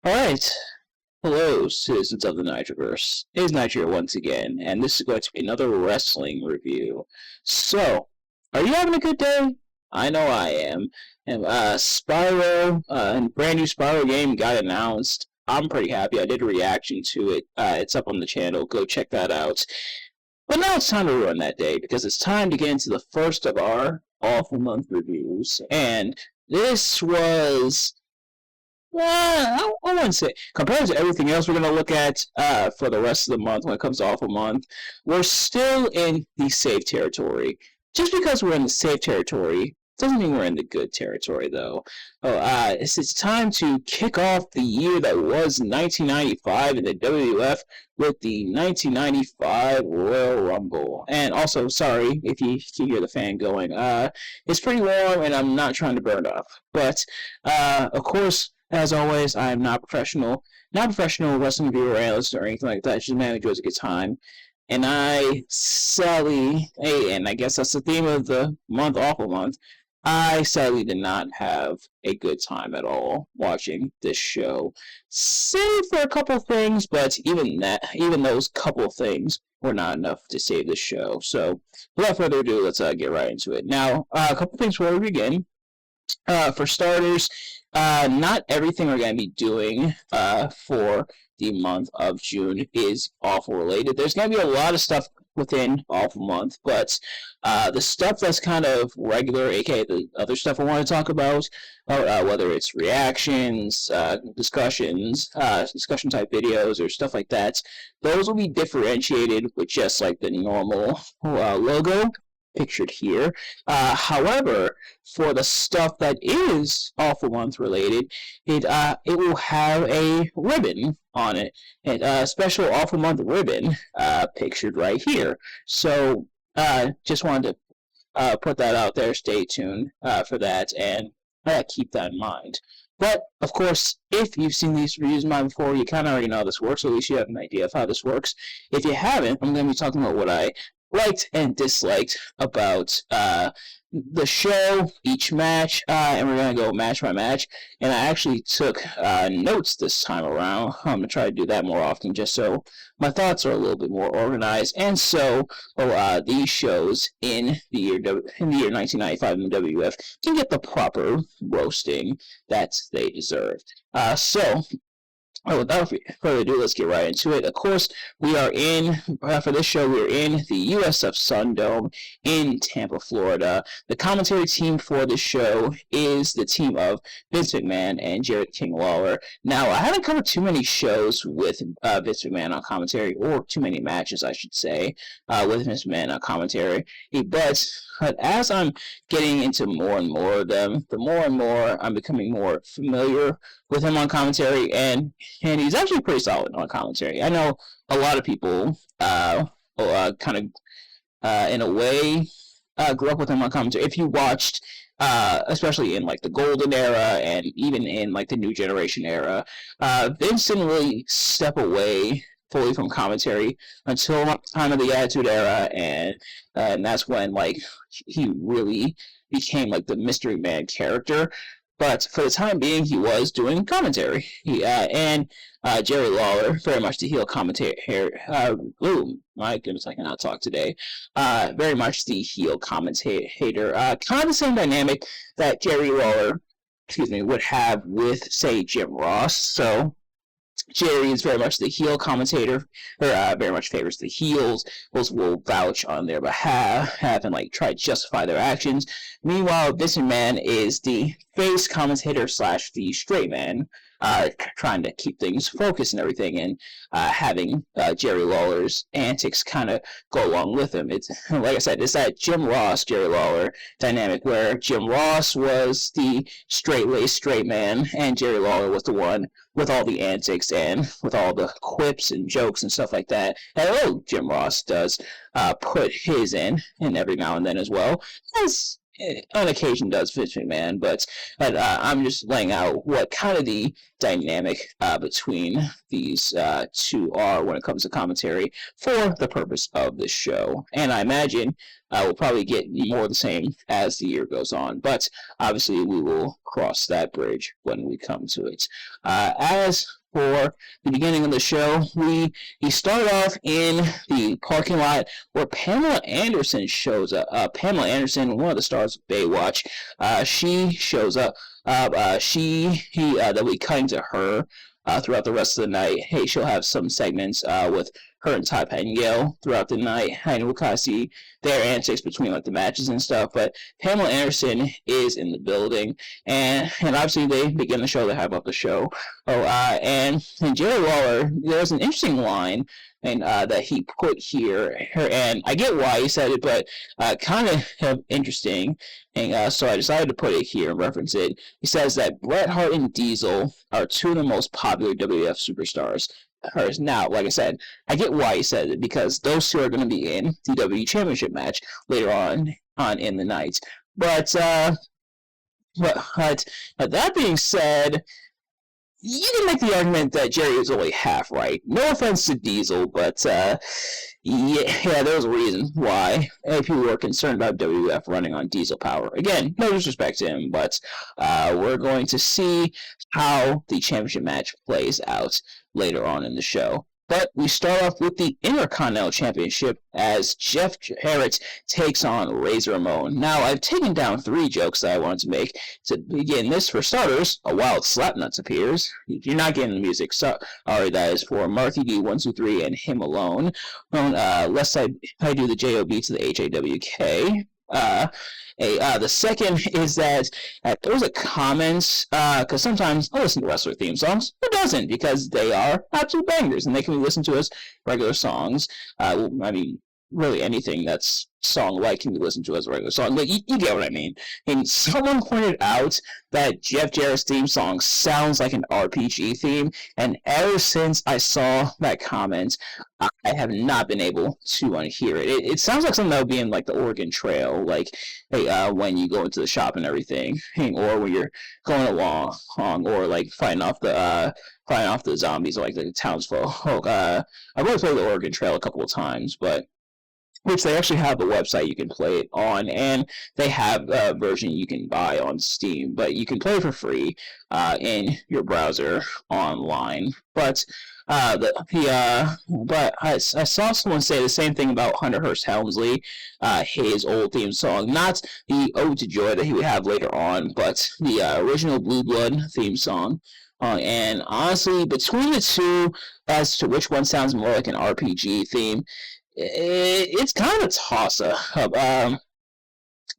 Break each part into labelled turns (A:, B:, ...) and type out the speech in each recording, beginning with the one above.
A: Alright, hello citizens of the Nigelverse. It is Nigel here once again, and this is going to be another wrestling review. So, are you having a good day? I know I am. And Spyro, a brand new Spyro game got announced. I'm pretty happy. I did a reaction to it. It's up on the channel. Go check that out. But now it's time to ruin that day, because it's time to get into the first of our Awful Month reviews. And this was... I wouldn't say, compared to everything else we're going to look at for the rest of the month when it comes to Awful Month, we're still in the safe territory. Just because we're in the safe territory doesn't mean we're in the good territory, though. It's time to kick off the year that was 1995 in the WWF with the 1995 Royal Rumble. And also, sorry if you hear the fan going. It's pretty warm, and I'm not trying to burn up. But, of course, as always, I am not professional wrestling reviewer or analyst or anything like that. Just a man who enjoys a good time. And and I guess that's the theme of the month, Awful Month, I sadly did not have a good time at all watching this show. Save for a couple things, but even those couple things were not enough to save the show. So, without further ado, let's get right into it. Now, a couple things before we begin. For starters, not everything we're going to be doing for the month of June is Awful related. There's going to be a lot of stuff within Awful Month, but the stuff that's kind of regular, aka the other stuff I want to talk about, whether it's reactions, discussions, discussion type videos, or stuff like that, those will be differentiated with just like the normal logo pictured here. However, for the stuff that is Awful Month related, it will have a ribbon on it, and a special Awful Month ribbon pictured right here. So just wanted to put that out there. Stay tuned for that, and keep that in mind. But, of course, if you've seen these reviews of mine before, you kind of already know how this works, or at least you have an idea of how this works. If you haven't, I'm going to be talking about what I liked and disliked about the show, each match, and we're going to go match by match. And I actually took notes this time around. I'm going to try to do that more often just so my thoughts are a little bit more organized. And so these shows in the year 1995 in the WWF can get the proper roasting that they deserved. Without further ado, let's get right into it. Of course, we are for this show, we're in the USF Sundome in Tampa, Florida. The commentary team for this show is the team of Vince McMahon and Jerry King Lawler. Now, I haven't covered too many shows with Vince McMahon on commentary, or too many matches, I should say, with Vince McMahon on commentary. But as I'm getting into more and more of them, the more and more I'm becoming more familiar with him on commentary, and he's actually pretty solid on commentary. I know a lot of people kind of in a way grew up with him on commentary. If you watched especially in like the golden era and even in like the new generation era, Vince didn't really step away fully from commentary until the time of the Attitude Era, and that's when like he really became like the Mystery Man character. But for the time being, he was doing commentary. And Jerry Lawler, very much the heel commentator. My goodness, I cannot talk today. Very much the heel commentator. Kind of the same dynamic that Jerry Lawler, would have with, say, Jim Ross. So Jerry is very much the heel commentator, or very much favors the heels, will vouch on their behalf, and like try to justify their actions. Meanwhile, Vince McMahon is the face commentator / the straight man, trying to keep things focused and everything, and having Jerry Lawler's antics kind of go along with him. It's like I said, it's that Jim Ross, Jerry Lawler dynamic where Jim Ross was the straight-laced straight man, and Jerry Lawler was the one with all the antics and with all the quips and jokes and stuff like that. And Jim Ross does put his in every now and then as well, as on occasion does Vince McMahon, but I'm just laying out what kind of the dynamic between these two are when it comes to commentary for the purpose of this show. And I imagine we'll probably get more of the same as the year goes on, but obviously we will cross that bridge when we come to it. As for the beginning of the show, we start off in the parking lot where Pamela Anderson shows up. Pamela Anderson, one of the stars of Baywatch, she shows up. They'll be cutting to her throughout the rest of the night. Hey, she'll have some segments with her and Ty Pettengill throughout the night, and we'll kind of see their antics between like the matches and stuff. But Pamela Anderson is in the building, and obviously they begin the show. They have up the show. And Jerry Lawler, there's an interesting line and that he put here, and I get why he said it, but kind of interesting. And so I decided to put it here and reference it. He says that Bret Hart and Diesel are two of the most popular WWF superstars. Now, like I said, I get why he said it, because those two are going to be in the WWE Championship match later on in the night. But that being said, you can make the argument that Jerry is only half right. No offense to Diesel, but yeah, there's a reason why people were concerned about WWF running on Diesel power. Again, no disrespect to him, but we're going to see how the championship match plays out later on in the show. But we start off with the Intercontinental Championship as Jeff Jarrett takes on Razor Ramon. Now, I've taken down 3 jokes that I wanted to make. To begin this, for starters, a wild slapnuts appears. You're not getting the music. Sorry, that is for Marky D123 and Him Alone. Lest I do the JOB to the HAWK. The second is that there was a comment, because sometimes I listen to wrestler theme songs. Who doesn't? Because they are absolute bangers, and they can be listened to as regular songs. I mean, really anything that's song-like can be listened to as a regular song. But you get what I mean. And someone pointed out that Jeff Jarrett's theme song sounds like an RPG theme, and ever since I saw that comment, I have not been able to unhear it. It sounds like something that would be in like the Oregon Trail, like when you go into the shop and everything, or when you're going along, or like fighting off the zombies, or like the townsfolk. I've only played the Oregon Trail a couple of times, but which they actually have a website you can play it on, and they have a version you can buy on Steam, but you can play it for free in your browser online. But but I saw someone say the same thing about Hunter Hearst Helmsley, his old theme song, not the Ode to Joy that he would have later on, but the original Blue Blood theme song. And honestly, between the two, as to which one sounds more like an RPG theme, it's kind of a toss-up.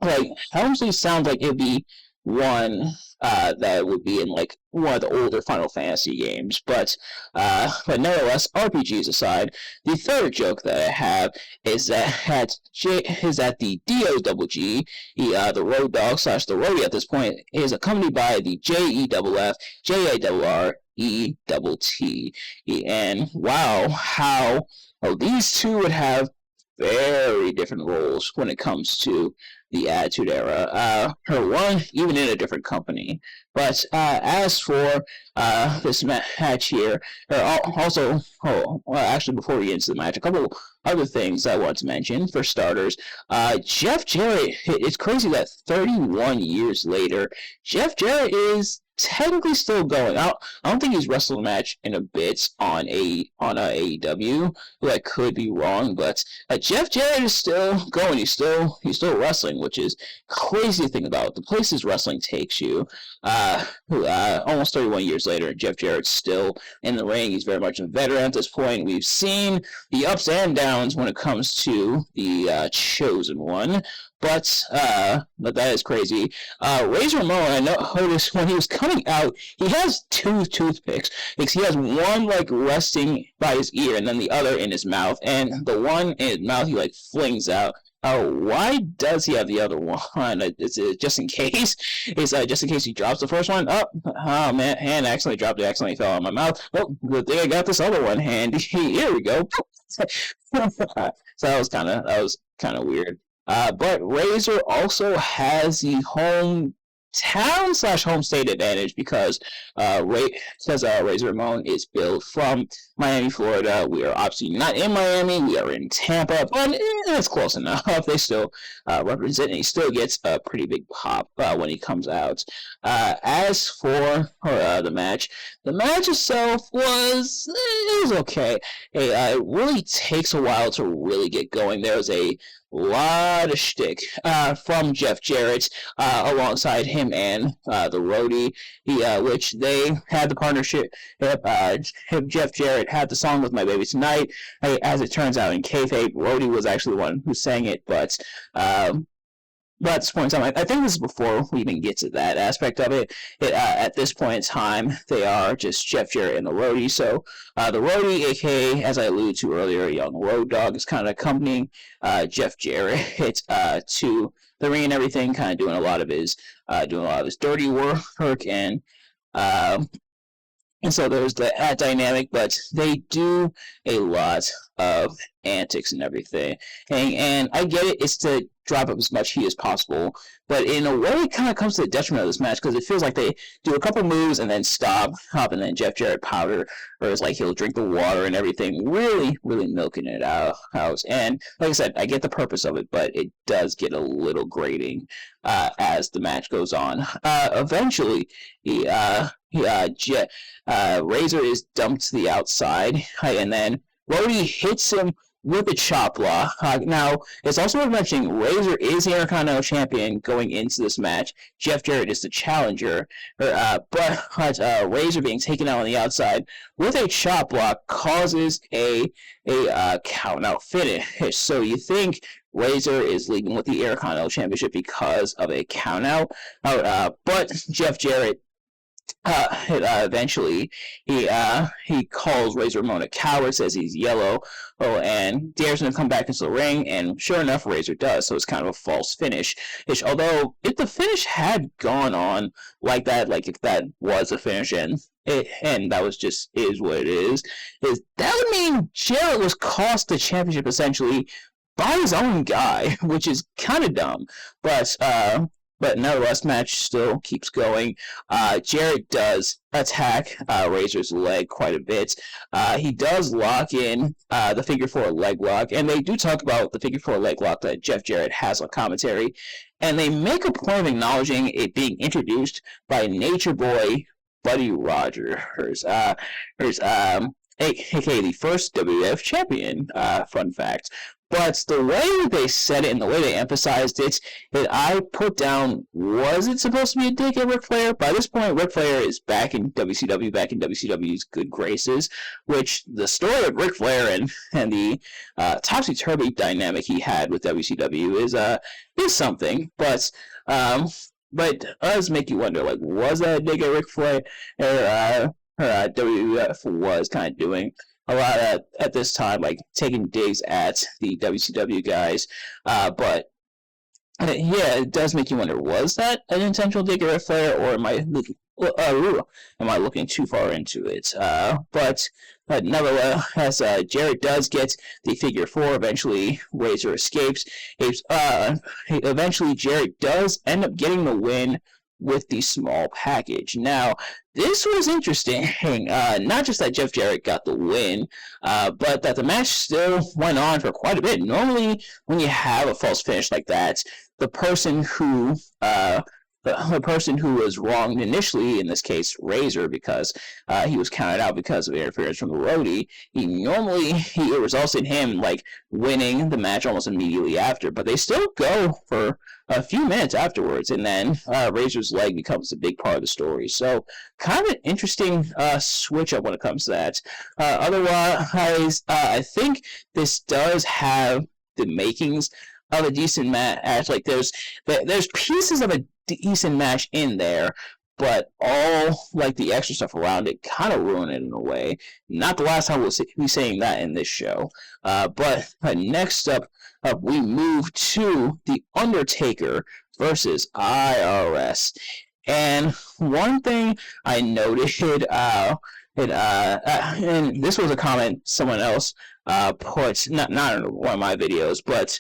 A: Like, Helmsley sounds like it'd be one that would be in like one of the older Final Fantasy games, but nevertheless, RPGs aside, the third joke that I have is that the DOGG, the Road Dog / the Roadie at this point, is accompanied by the JEFF, JARRETT, and wow, how these two would have very different roles when it comes to the Attitude Era. One, even in a different company. But as for this match here, actually, before we get into the match, a couple other things I want to mention. For starters, Jeff Jarrett, it's crazy that 31 years later, Jeff Jarrett is technically still going. I don't think he's wrestled a match in a bit on AEW. I could be wrong, but Jeff Jarrett is still going. He's still wrestling, which is crazy to think about. The places wrestling takes you. Almost 31 years later, Jeff Jarrett's still in the ring. He's very much a veteran at this point. We've seen the ups and downs when it comes to the Chosen One. But that is crazy. Razor Ramon, I noticed when he was coming out, he has 2 toothpicks. He has one like resting by his ear, and then the other in his mouth. And the one in his mouth, he like flings out. Why does he have the other one? It's just in case. It's just in case he drops the first one. Oh man, hand accidentally dropped it. Accidentally fell out of my mouth. Well, good thing I got this other one handy. Here we go. So that was kind of weird. But Razor also has the hometown/home state advantage because Razor Ramon is billed from Miami, Florida. We are obviously not in Miami. We are in Tampa, but it's close enough. They still represent, and he still gets a pretty big pop when he comes out. As for the match itself was okay. It really takes a while to really get going. There's a lot of shtick from Jeff Jarrett alongside him and the roadie, which they had the partnership. Jeff Jarrett had the song "With My Baby Tonight." As it turns out, in kayfabe, roadie was actually the one who sang it, but at this point in time, I think this is before we even get to that aspect of it. At this point in time, they are just Jeff Jarrett and the roadie. So the roadie, aka, as I alluded to earlier, Young Road Dogg, is kind of accompanying Jeff Jarrett to the ring and everything, kind of doing a lot of his dirty work and so there's that dynamic, but they do a lot of antics and everything. And I get it, it's to drop up as much heat as possible, but in a way it kind of comes to the detriment of this match because it feels like they do a couple moves and then stop, and then Jeff Jarrett powder, or it's like he'll drink the water and everything, really, really milking it out. And like I said, I get the purpose of it, but it does get a little grating as the match goes on. Eventually, Razor is dumped to the outside, and then Roadie hits him with a chop block. Now, it's also worth mentioning Razor is the Intercontinental Champion going into this match. Jeff Jarrett is the challenger. But Razor being taken out on the outside with a chop block causes a count-out finish. So you think Razor is leading with the Intercontinental Championship because of a count-out. But Jeff Jarrett eventually he calls Razor Ramon a coward, says he's yellow, and dares him to come back into the ring, and sure enough, Razor does. So it's kind of a false finish. Although if the finish had gone on like that, like if that was a finish and that was just is what it is that would mean Jarrett was cost the championship essentially by his own guy, which is kind of dumb, but nevertheless, match still keeps going. Jarrett does attack Razor's leg quite a bit. He does lock in the figure 4 leg lock, and they do talk about the figure 4 leg lock that Jeff Jarrett has on commentary, and they make a point of acknowledging it being introduced by Nature Boy Buddy Rogers, aka the first WWF champion. Fun fact. But the way that they said it and the way they emphasized it, I put down, was it supposed to be a dig at Ric Flair? By this point, Ric Flair is back in WCW, back in WCW's good graces, which the story of Ric Flair and the topsy-turvy dynamic he had with WCW is something. But it does make you wonder, like, was that a dig at Ric Flair? Or WWF was kind of doing a lot at this time, like taking digs at the WCW guys. But yeah, it does make you wonder: was that an intentional dig at Ric Flair, or am I looking too far into it? But nevertheless, Jarrett does get the figure 4. Eventually, Razor escapes. Eventually, Jarrett does end up getting the win with the small package. Now, this was interesting. Not just that Jeff Jarrett got the win, but that the match still went on for quite a bit. Normally, when you have a false finish like that, the person who was wronged initially, in this case Razor, because he was counted out because of interference from the roadie, it results in him like winning the match almost immediately after. But they still go for a few minutes afterwards, and then Razor's leg becomes a big part of the story. So kind of an interesting switch up when it comes to that. Otherwise, I think this does have the makings of a decent match. Like there's pieces of a decent match in there, but all like the extra stuff around it kind of ruin it in a way. Not the last time we'll be saying that in this show. But next up, we move to The Undertaker versus IRS. And one thing I noted, and this was a comment someone else put, not in one of my videos, but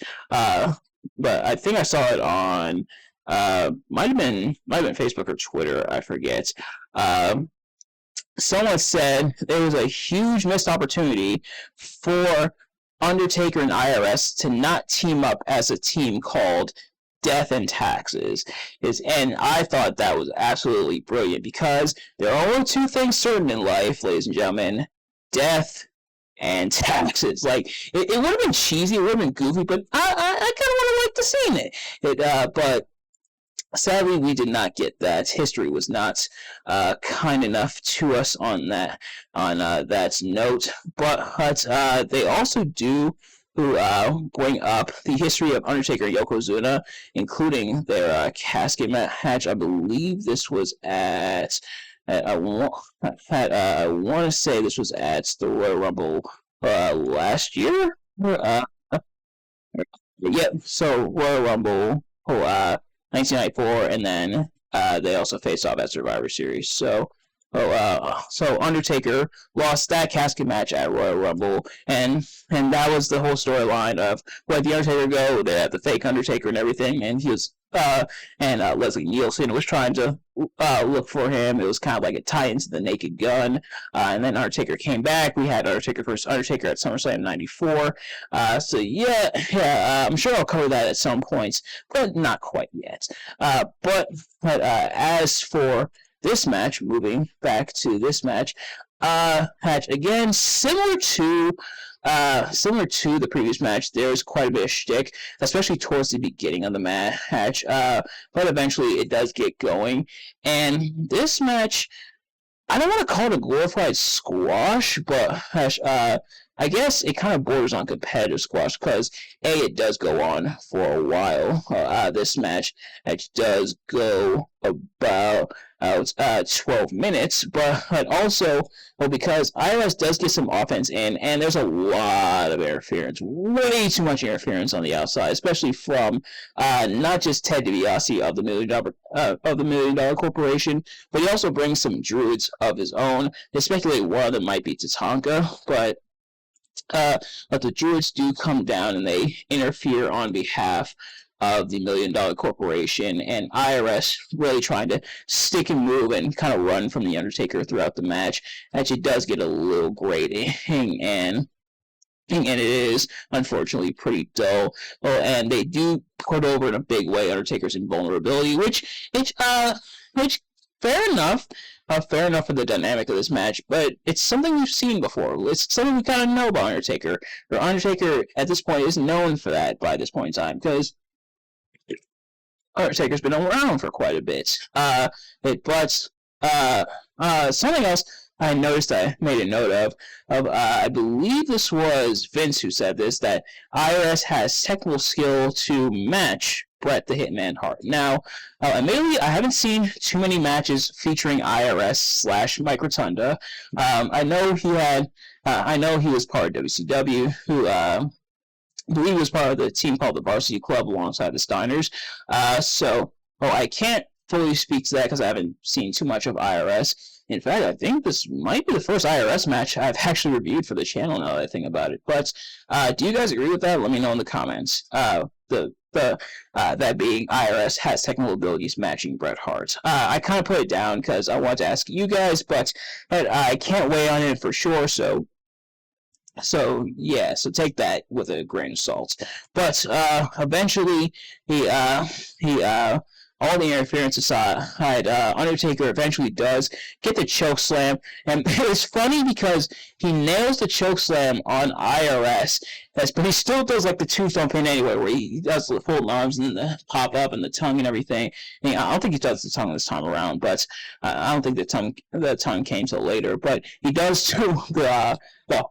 A: but I think I saw it on might have been Facebook or Twitter, I forget. Someone said there was a huge missed opportunity for Undertaker and IRS to not team up as a team called Death and Taxes. And I thought that was absolutely brilliant, because there are only two things certain in life, ladies and gentlemen: death and taxes. Like, it would have been cheesy, it would have been goofy, but I kind of would have liked to seen it. But sadly, we did not get that. History was not kind enough to us on that note. But they also do bring up the history of Undertaker and Yokozuna, including their casket match. I believe this was I want to say this was at the Royal Rumble last year. Yeah, so Royal Rumble 1994, and then they also faced off at Survivor Series. So Undertaker lost that casket match at Royal Rumble, and that was the whole storyline of where'd the Undertaker go? They had the fake Undertaker and everything, and he was Leslie Nielsen was trying to look for him. It was kind of like a tie into the Naked Gun, and then Undertaker came back. We had Undertaker versus Undertaker at SummerSlam '94. So I'm sure I'll cover that at some points, but not quite yet. But as for this match, moving back to this match, again, similar to the previous match, there's quite a bit of shtick, especially towards the beginning of the match, but eventually it does get going. And this match, I don't want to call it a glorified squash, but I guess it kind of borders on competitive squash, because it does go on for a while. This match does go about 12 minutes, but also, because IRS does get some offense in, and there's a lot of interference, way too much interference on the outside, especially from not just Ted DiBiase of the $1 Million Corporation, but he also brings some druids of his own. They speculate one of them might be Tatanka, but the druids do come down and they interfere on behalf of the $1 Million Corporation, and IRS really trying to stick and move and kind of run from the Undertaker throughout the match. Actually does get a little grating, and it is unfortunately pretty dull. And they do put over in a big way Undertaker's invulnerability, which fair enough. Fair enough for the dynamic of this match, but it's something we've seen before. It's something we kind of know about Undertaker. Or Undertaker, at this point, is known for that by this point in time, because Undertaker's been around for quite a bit. Something else I noticed I made a note of I believe this was Vince who said this, that IRS has technical skill to match Bret the Hitman Hart. Now, admittedly, I haven't seen too many matches featuring IRS / Mike Rotunda. I know he was part of WCW, who I believe was part of the team called the Varsity Club alongside the Steiners. I can't fully speak to that because I haven't seen too much of IRS. In fact, I think this might be the first IRS match I've actually reviewed for the channel now that I think about it. But do you guys agree with that? Let me know in the comments. That being IRS has technical abilities matching Bret Hart. I kind of put it down because I wanted to ask you guys, but I can't weigh on it for sure, so take that with a grain of salt. But eventually, all the interference aside, Undertaker eventually does get the choke slam, and it's funny because he nails the choke slam on IRS, but he still does like the tombstone pin anyway, where he does the full arms and the pop up and the tongue and everything. And I don't think he does the tongue this time around, but I don't think the tongue came till later. But he does do the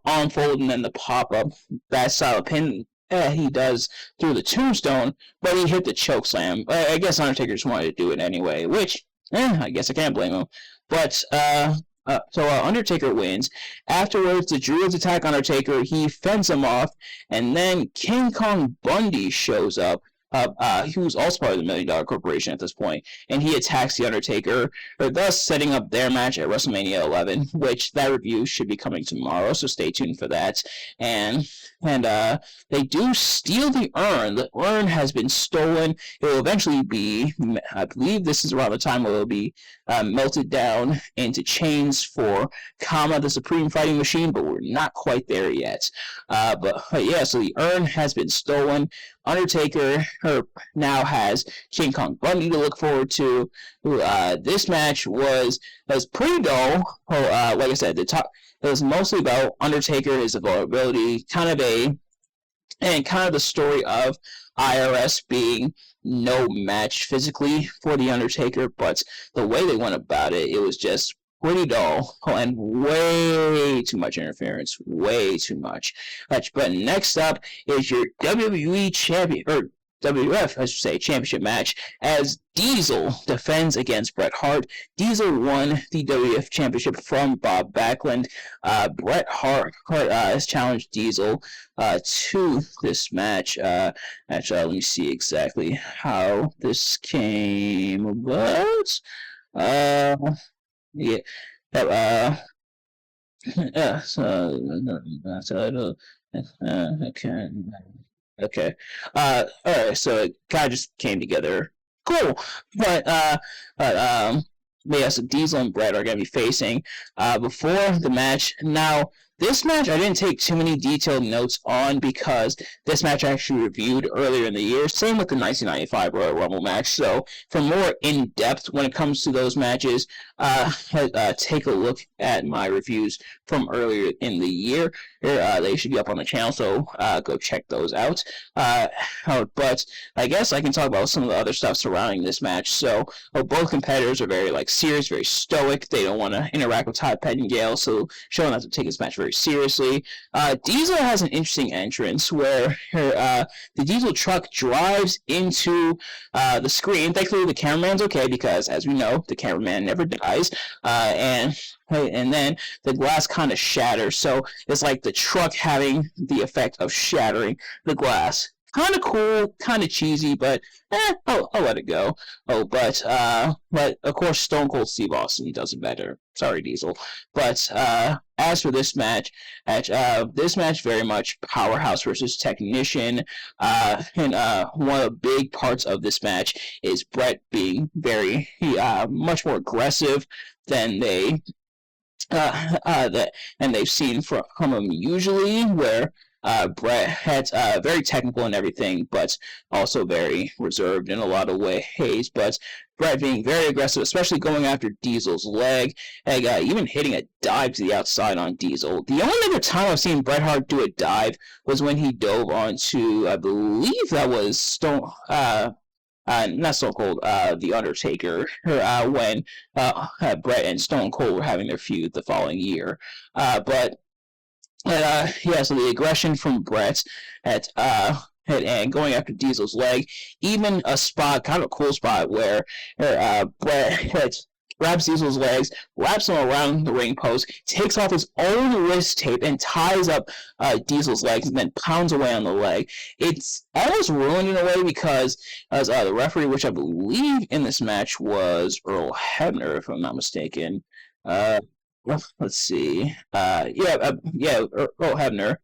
A: arm fold and then the pop up, that style of pin. He does through the tombstone, but he hit the choke slam. I guess Undertaker just wanted to do it anyway, which, I guess I can't blame him. But, Undertaker wins. Afterwards, the Druids attack Undertaker, he fends them off, and then King Kong Bundy shows up who's also part of the $1 Million Corporation at this point, and he attacks the Undertaker, thus setting up their match at WrestleMania 11, which that review should be coming tomorrow, so stay tuned for that. And they do steal the urn. The urn has been stolen. It will eventually be, I believe this is around the time where it will be melted down into chains for Kama, the Supreme Fighting Machine, but we're not quite there yet. But yeah, so the urn has been stolen. Undertaker now has King Kong Bundy to look forward to. This match was pretty dull. Like I said, it was mostly about Undertaker, his vulnerability, kind of the story of IRS being no match physically for the Undertaker, but the way they went about it, it was just pretty dull and way too much interference, way too much. But next up is your WWE champion, or WWF, I should say, championship match, as Diesel defends against Bret Hart. Diesel won the WWF championship from Bob Backlund. Bret Hart has challenged Diesel to this match. Actually, let me see exactly how this came about. Yeah. Okay. All right. So it kind of just came together. Cool. But yeah. So Diesel and Brett are going to be facing before the match. Now, this match I didn't take too many detailed notes on because this match I actually reviewed earlier in the year. Same with the 1995 Royal Rumble match. So for more in-depth when it comes to those matches, take a look at my reviews from earlier in the year. They should be up on the channel, so go check those out. But I guess I can talk about some of the other stuff surrounding this match. So both competitors are very serious, very stoic. They don't want to interact with Todd Pettengill, so showing them to take this match very seriously. Diesel has an interesting entrance where the Diesel truck drives into the screen. Thankfully, the cameraman's okay because, as we know, the cameraman never dies. And then the glass kind of shatters. So it's like the truck having the effect of shattering the glass. Kind of cool, kind of cheesy, but I'll let it go. But of course, Stone Cold Steve Austin does it better. Sorry, Diesel. But as for this match, very much powerhouse versus technician. And one of the big parts of this match is Bret being very much more aggressive than they've seen from him usually, where Bret had very technical and everything, but also very reserved in a lot of ways. But Bret being very aggressive, especially going after Diesel's leg, and even hitting a dive to the outside on Diesel. The only other time I've seen Bret Hart do a dive was when he dove onto, I believe that was not Stone Cold, The Undertaker, when Bret and Stone Cold were having their feud the following year. So the aggression from Bret and going after Diesel's leg, even a spot, kind of a cool spot, where Bret grabs Diesel's legs, wraps him around the ring post, takes off his own wrist tape, and ties up Diesel's legs, and then pounds away on the leg. It's almost ruined in a way because as the referee, which I believe in this match was Earl Hebner, if I'm not mistaken. Let's see. Earl Hebner.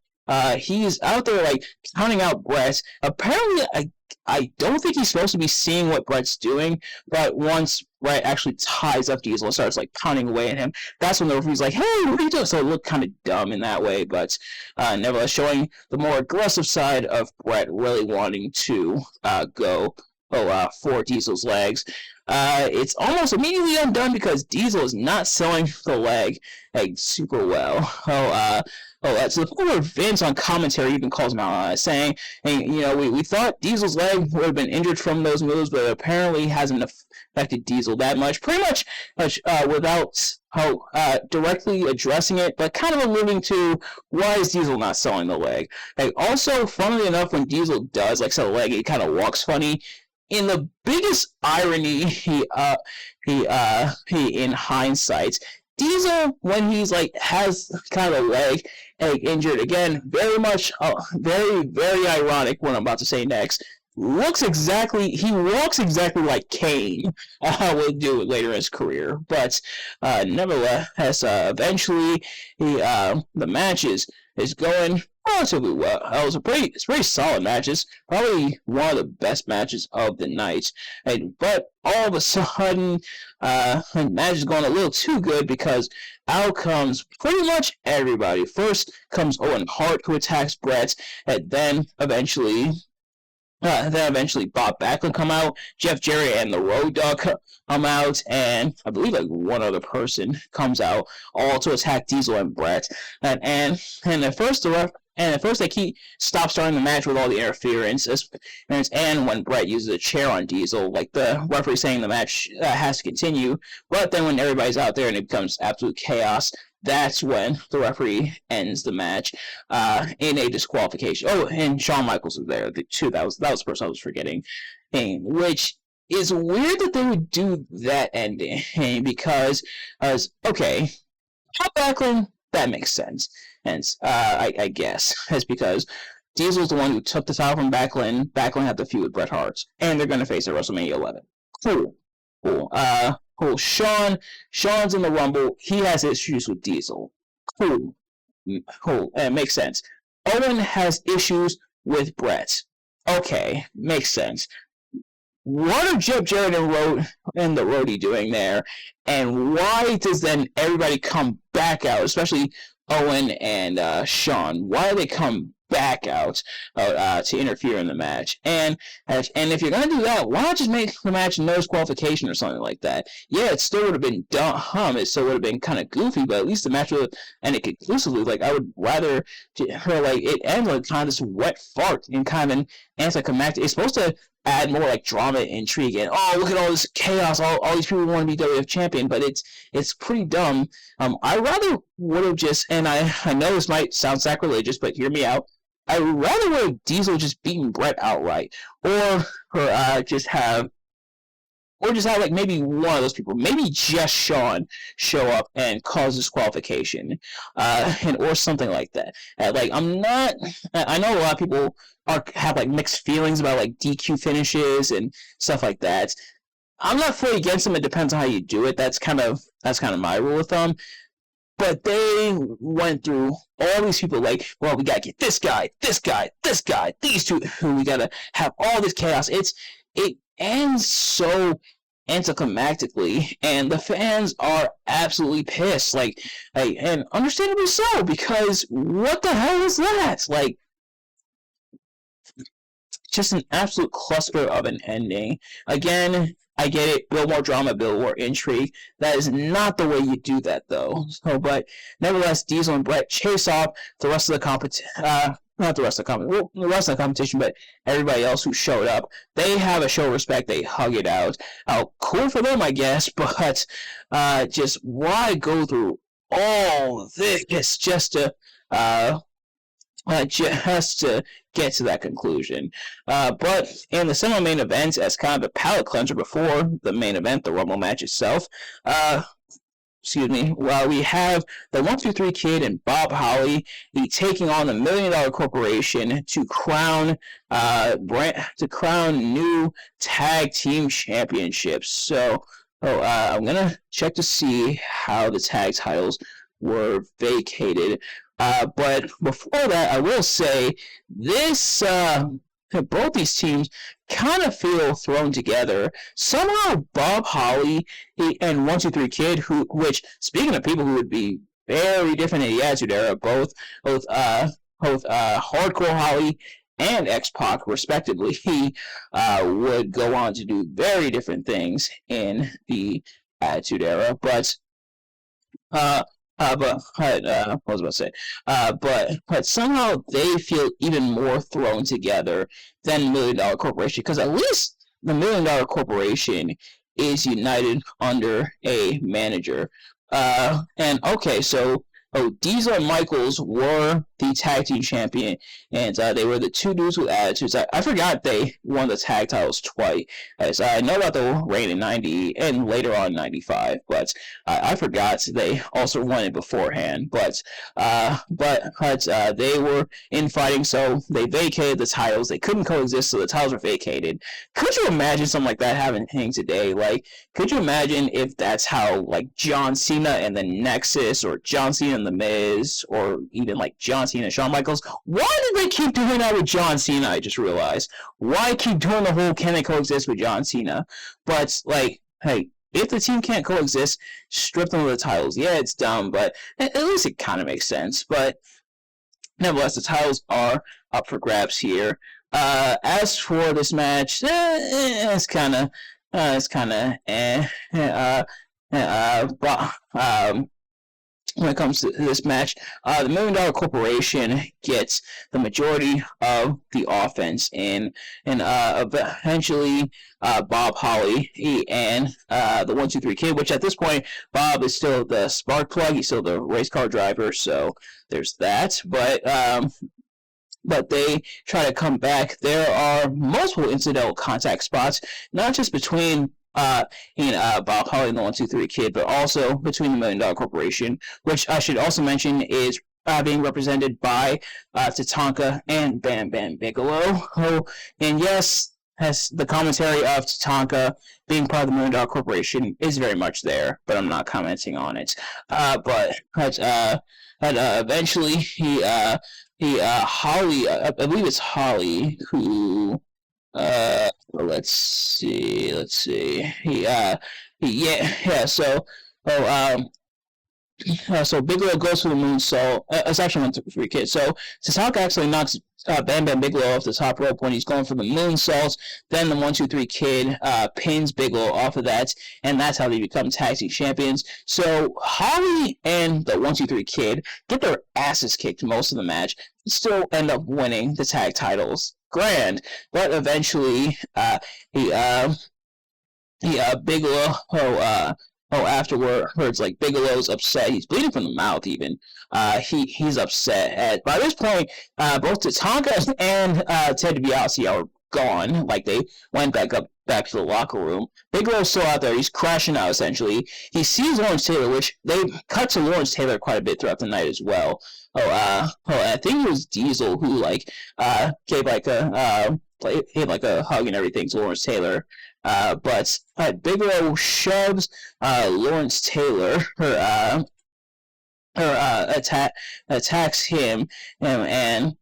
A: He's out there counting out Bret. Apparently, I don't think he's supposed to be seeing what Bret's doing, but once Bret actually ties up Diesel and starts pounding away at him, that's when the referee's like, "Hey, what are you doing?" So it looked kind of dumb in that way, but nevertheless, showing the more aggressive side of Bret really wanting to go for Diesel's legs. It's almost immediately undone because Diesel is not selling the leg super well. So the former Vince on commentary even calls him out, saying, "Hey, we thought Diesel's leg would have been injured from those moves, but it apparently hasn't affected Diesel that much." Pretty much without directly addressing it, but kind of alluding to why is Diesel not selling the leg. Also, funnily enough, when Diesel does sell the leg, he kind of walks funny. In the biggest irony, he in hindsight, Diesel, when he's has kind of a leg injured, again, very much very, very ironic what I'm about to say next. he walks exactly like Kane will do it later in his career. But nevertheless, eventually the match is going relatively well. It's pretty solid matches, probably one of the best matches of the night. But all of a sudden, the match is going a little too good because out comes pretty much everybody. First comes Owen Hart, who attacks Brett, and then eventually Bob Backlund come out, Jeff Jarrett and the Road Dogg come out, and I believe like one other person comes out, all to attack Diesel and Brett. And at first they stop starting the match with all the interference, and when Brett uses a chair on Diesel, like the referee saying the match has to continue. But then when everybody's out there and it becomes absolute chaos, that's when the referee ends the match in a disqualification. Oh, and Shawn Michaels was there too. That was the person I was forgetting. Which is weird that they would do that ending because, okay, Bob Backlund, that makes sense. And I guess it's because Diesel's the one who took the title from Backlund. Backlund had the feud with Bret Hart, and they're going to face at WrestleMania 11. Cool. Cool. Sean's in the Rumble. He has issues with Diesel. Cool. It makes sense. Owen has issues with Brett. Okay, makes sense. What are Jeff Jarrett and the Roadie doing there? And why does then everybody come back out, especially Owen and Sean? Why do they come back out to interfere in the match? And if you're going to do that, why not just make the match no disqualification or something like that? Yeah, it still would have been dumb. It still would have been kind of goofy, but at least the match would have ended conclusively. Like, I would rather it ends like kind of this wet fart and kind of an anticlimactic. It's supposed to add more like drama, intrigue, and oh, look at all this chaos, all these people want to be WWF champion, but it's pretty dumb. I rather would have just, and I know this might sound sacrilegious, but hear me out. I rather would have Diesel just beaten Brett outright, or just have like maybe one of those people, maybe just Sean, show up and cause disqualification, or something like that. I know a lot of people have like mixed feelings about like DQ finishes and stuff like that. I'm not fully against them. It depends on how you do it. That's kind of my rule of thumb. But they went through all these people like, well, we gotta get this guy, these two, we gotta have all this chaos. It ends so anticlimactically, and the fans are absolutely pissed. And understandably so, because what the hell is that? Like, just an absolute cluster of an ending. Again, I get it, build more drama, build more intrigue. That is not the way you do that, though. But nevertheless, Diesel and Brett chase off the rest of the competition. Not the rest of the competition, but everybody else who showed up. They have a show of respect. They hug it out. Cool for them, I guess, but just why go through all this just to get to that conclusion. But in the semi-main event, as kind of a palate cleanser before the main event, the Rumble match itself, we have the 1-2-3 Kid and Bob Holly taking on the $1 Million Corporation to crown new tag team championships. So I'm gonna check to see how the tag titles were vacated. But before that, I will say this both these teams kind of feel thrown together. Somehow Bob Holly and 1-2-3 Kid, which speaking of people who would be very different in the Attitude Era, both Hardcore Holly and X-Pac, respectively, would go on to do very different things in the Attitude Era. But somehow they feel even more thrown together than $1 Million Corporation, because at least the $1 Million Corporation is united under a manager. Diesel and Michaels were the tag team champion, and they were the two dudes with attitudes. I forgot they won the tag titles twice. As I know about the reign in 90 and later on 95, but I forgot they also won it beforehand. But they were infighting, so they vacated the titles. They couldn't coexist, so the titles were vacated. Could you imagine something like that happening today? Like, could you imagine if that's how, like, John Cena and the Nexus, or John Cena and the Miz, or even like John Cena and Shawn Michaels? Why did they keep doing that with John Cena? I just realized. Why keep doing the whole can they coexist with John Cena? But like, hey, if the team can't coexist, strip them of the titles. Yeah, it's dumb, but at least it kind of makes sense. But nevertheless, the titles are up for grabs here. As for this match, it's kind of when it comes to this match, the $1 Million Corporation gets the majority of the offense, and eventually Bob Holly and the 1-2-3 Kid, which at this point Bob is still the spark plug, he's still the race car driver, so there's that. But they try to come back. There are multiple incidental contact spots, not just between Bob Holly and the 1-2-3 Kid, but also between the $1 Million Corporation, which I should also mention is being represented by Tatanka and Bam Bam Bigelow. And yes, has the commentary of Tatanka being part of the $1 Million Corporation is very much there, but I'm not commenting on it. But eventually Holly, I believe it's Holly who. Let's see. So Bigelow goes for the moonsault. It's actually 1-3 Kid. So Tatanka actually knocks Bam Bam Bigelow off the top rope when he's going for the moonsault. Then the 1-2-3 Kid pins Bigelow off of that, and that's how they become tag team champions. So Holly and the 1-2-3 Kid get their asses kicked most of the match, still end up winning the tag titles. Grand, but eventually, Bigelow, afterwards, like, Bigelow's upset. He's bleeding from the mouth, even. He's upset. By this point, both Tatanka and Ted DiBiase are gone. Like, they went back to the locker room. Bigelow's still out there. He's crashing out, essentially. He sees Lawrence Taylor, which they cut to Lawrence Taylor quite a bit throughout the night as well. I think it was Diesel who, like, gave, like, a hug and everything to Lawrence Taylor. But Bigelow shoves Lawrence Taylor, attacks him, and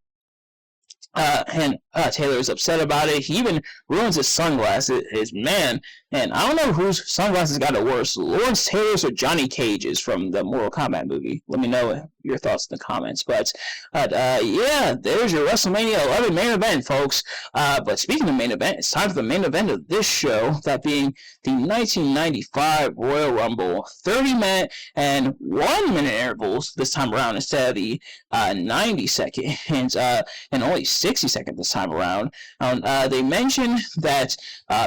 A: Taylor is upset about it. He even ruins his sunglasses. Man, and I don't know whose sunglasses got it worse, Lawrence Taylor's or Johnny Cage's from the Mortal Kombat movie. Let me know your thoughts in the comments. But yeah, there's your WrestleMania 11 main event, folks. But speaking of main event, it's time for the main event of this show, that being the 1995 Royal Rumble, 30-minute and 1-minute intervals this time around instead of the 90-second and only 60-second this time around. They mentioned that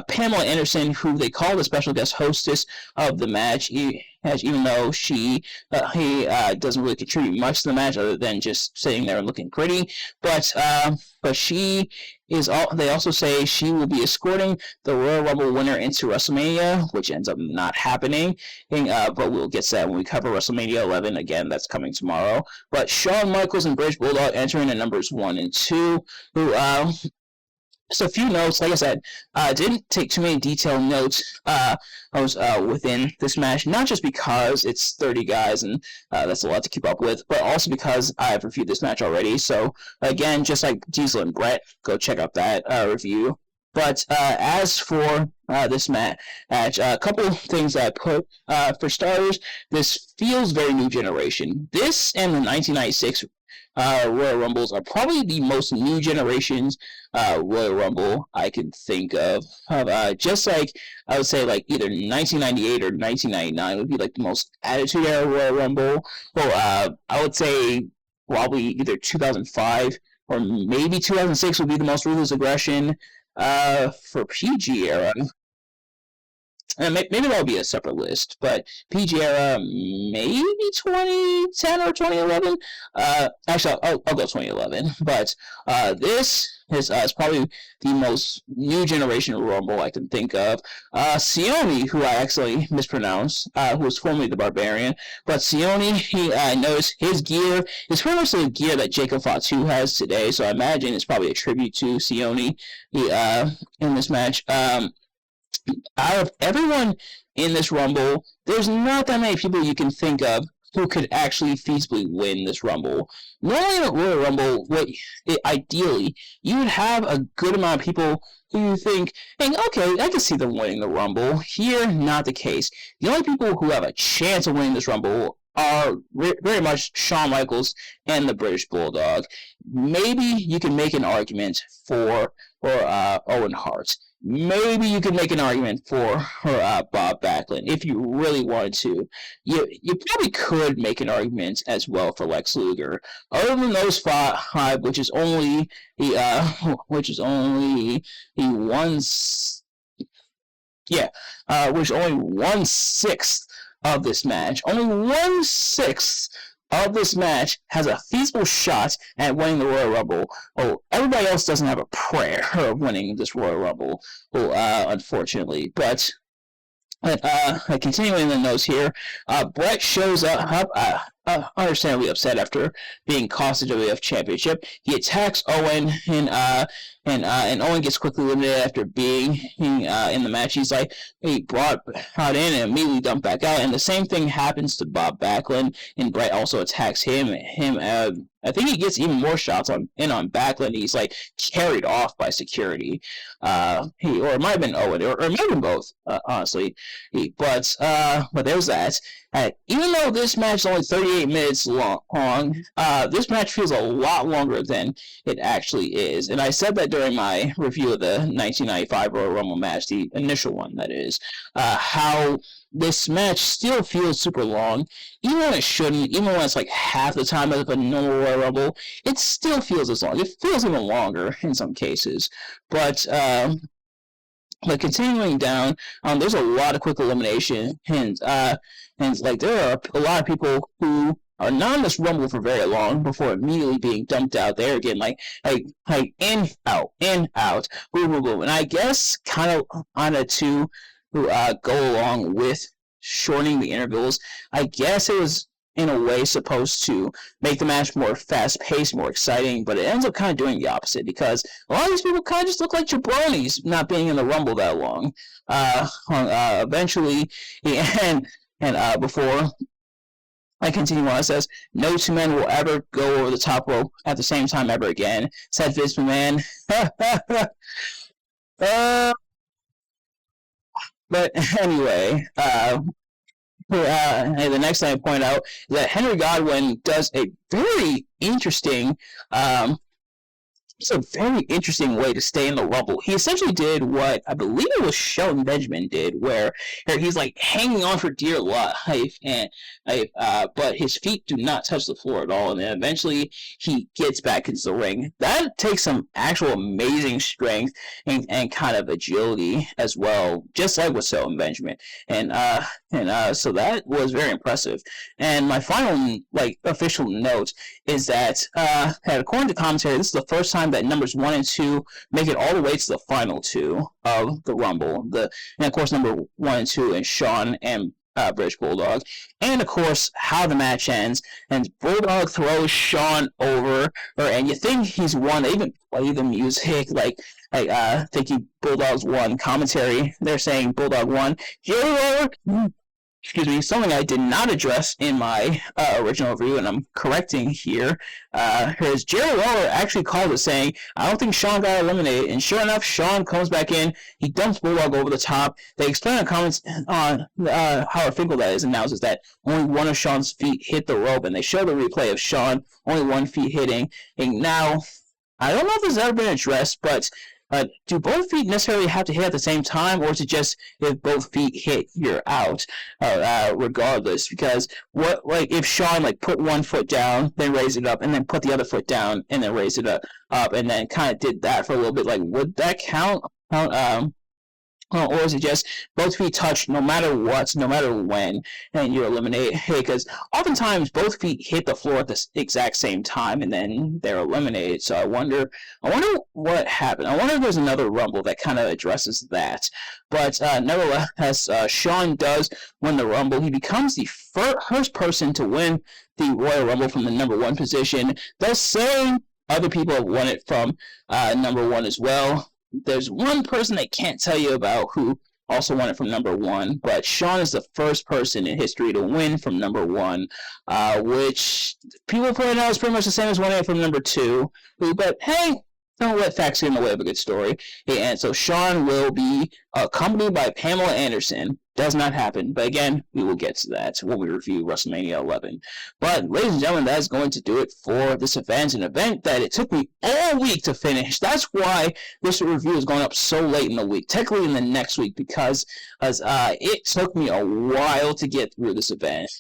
A: Pamela Anderson, who they call the special guest hostess of the match, even though he doesn't really contribute much to the match other than just sitting there and looking pretty, but she is. They also say she will be escorting the Royal Rumble winner into WrestleMania, which ends up not happening. But we'll get to that when we cover WrestleMania 11 again. That's coming tomorrow. But Shawn Michaels and British Bulldog entering in numbers 1 and 2. Who Just a few notes. Like I said, didn't take too many detailed notes. I was within this match, not just because it's 30 guys and that's a lot to keep up with, but also because I've reviewed this match already. So again, just like Diesel and Brett, go check out that review. But as for this match, a couple of things that I put. For starters, this feels very new generation. This and the 1996 Royal Rumbles are probably the most new generation's Royal Rumble I can think of. Just like, I would say, like, either 1998 or 1999 would be, like, the most Attitude Era Royal Rumble. Well, I would say probably either 2005 or maybe 2006 would be the most Ruthless Aggression. For PG era, and maybe that'll be a separate list, but PG era, maybe 2010 or 2011. Actually, I'll go 2011. But this is probably the most new generation Rumble I can think of. Sione, who I actually mispronounced, who was formerly the Barbarian, but Sione, I noticed his gear is pretty much the gear that Jacob Fatu has today, so I imagine it's probably a tribute to Sione in this match. Out of everyone in this Rumble, there's not that many people you can think of who could actually feasibly win this Rumble. Normally in a Royal Rumble, ideally, you would have a good amount of people who you think, hey, okay, I can see them winning the Rumble. Here, not the case. The only people who have a chance of winning this Rumble are very much Shawn Michaels and the British Bulldog. Maybe you can make an argument for Owen Hart. Maybe you could make an argument for Bob Backlund if you really wanted to. You probably could make an argument as well for Lex Luger. Other than those five, which is only the which is only 1/6 of this match. Only 1/6 of this match has a feasible shot at winning the Royal Rumble. Oh, everybody else doesn't have a prayer of winning this Royal Rumble, unfortunately. But continuing the notes here, Brett shows up, understandably upset after being cost the WWF Championship. He attacks Owen, and Owen gets quickly eliminated after being in the match. He's like, he brought out in and immediately dumped back out. And the same thing happens to Bob Backlund, and Brett also attacks him. I think he gets even more shots on Backlund. He's like carried off by security. Or it might have been Owen, or it might have been both, honestly. But there's that. Even though this match is only 38 minutes long, this match feels a lot longer than it actually is. And I said that during my review of the 1995 Royal Rumble match, the initial one, that is, how this match still feels super long, even when it shouldn't, even when it's like half the time of a normal Royal Rumble, it still feels as long. It feels even longer in some cases. But continuing down, there's a lot of quick elimination, and like there are a lot of people who are not in this Rumble for very long before immediately being dumped out there again, like in, out, boom, boom, boom. And I guess kind of on it too, who go along with shortening the intervals. I guess it was in a way supposed to make the match more fast-paced, more exciting, but it ends up kind of doing the opposite, because a lot of these people kind of just look like jabronis not being in the Rumble that long. Eventually, and before I continue on, it says, no two men will ever go over the top rope at the same time ever again, said Vince McMahon. But anyway, the next thing I point out is that Henry Godwin does a very interesting it's a very interesting way to stay in the Rumble. He essentially did what I believe it was Shelton Benjamin did, where he's like hanging on for dear life, but his feet do not touch the floor at all, and then eventually he gets back into the ring. That takes some actual amazing strength and kind of agility as well, just like with Shelton Benjamin, and so that was very impressive. And my final official note is that according to commentary, this is the first time that numbers 1 and 2 make it all the way to the final two of the Rumble. And of course, number 1 and 2 and Shawn and British Bulldog. And of course, how the match ends. And Bulldog throws Shawn over, and you think he's won. They even play the music thinking Bulldog's won. Commentary, they're saying Bulldog won. Excuse me, something I did not address in my original review, and I'm correcting here, is Jerry Lawler actually called it, saying, I don't think Shawn got eliminated, and sure enough, Shawn comes back in, he dumps Bulldog over the top. They explain in comments on Howard Finkel, that is, announces that only one of Shawn's feet hit the rope, and they show the replay of Shawn, only one feet hitting. And now, I don't know if this has ever been addressed, but do both feet necessarily have to hit at the same time, or is it just if both feet hit, you're out, regardless? Because if Shawn put one foot down, then raise it up, and then put the other foot down, and then raise it up, and then kind of did that for a little bit, would that count Or is it just both feet touch no matter what, no matter when, and you eliminate? Hey, because oftentimes both feet hit the floor at the exact same time, and then they're eliminated. So I wonder what happened. I wonder if there's another Rumble that kind of addresses that. But nevertheless, Shawn does win the Rumble. He becomes the first person to win the Royal Rumble from the number 1 position. Thus saying other people have won it from number 1 as well. There's one person I can't tell you about who also won it from number 1, but Shawn is the first person in history to win from number 1, which people point out is pretty much the same as winning it from number 2. But hey, don't let facts get in the way of a good story. And so Shawn will be accompanied by Pamela Anderson. Does not happen, but again, we will get to that when we review WrestleMania 11. But, ladies and gentlemen, that is going to do it for this event, an event that it took me all week to finish. That's why this review is going up so late in the week, technically in the next week, because it took me a while to get through this event.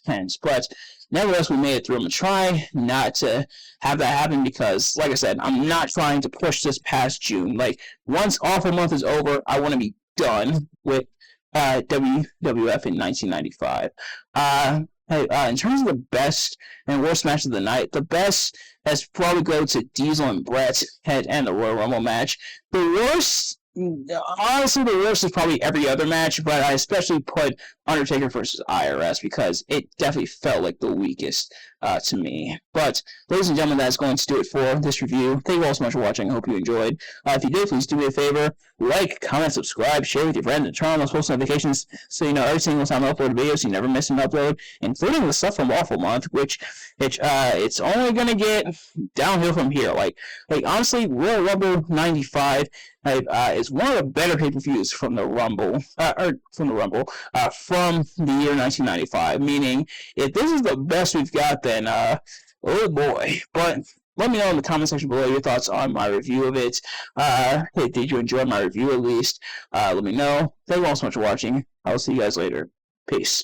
A: But nevertheless, we made it through. I'm going to try not to have that happen because, like I said, I'm not trying to push this past June. Like, once Awful Month is over, I want to be done with WWF in 1995. In terms of the best and worst match of the night, the best has probably go to Diesel and Bret and the Royal Rumble match. The worst, honestly, the worst is probably every other match, but I especially put Undertaker versus IRS because it definitely felt like the weakest to me. But, ladies and gentlemen, that's going to do it for this review. Thank you all so much for watching. I hope you enjoyed. If you did, please do me a favor. Like, comment, subscribe, share with your friends, and turn on those post notifications so you know every single time I upload a video so you never miss an upload, including the stuff from Awful Month, which it's only going to get downhill from here. Like honestly, Royal Rumble 95 is one of the better pay-per-views from the Rumble, from the year 1995, meaning if this is the best we've got, then oh boy. But let me know in the comment section below your thoughts on my review of it. Hey, did you enjoy my review at least? Let me know. Thank you all so much for watching. I'll see you guys later. Peace.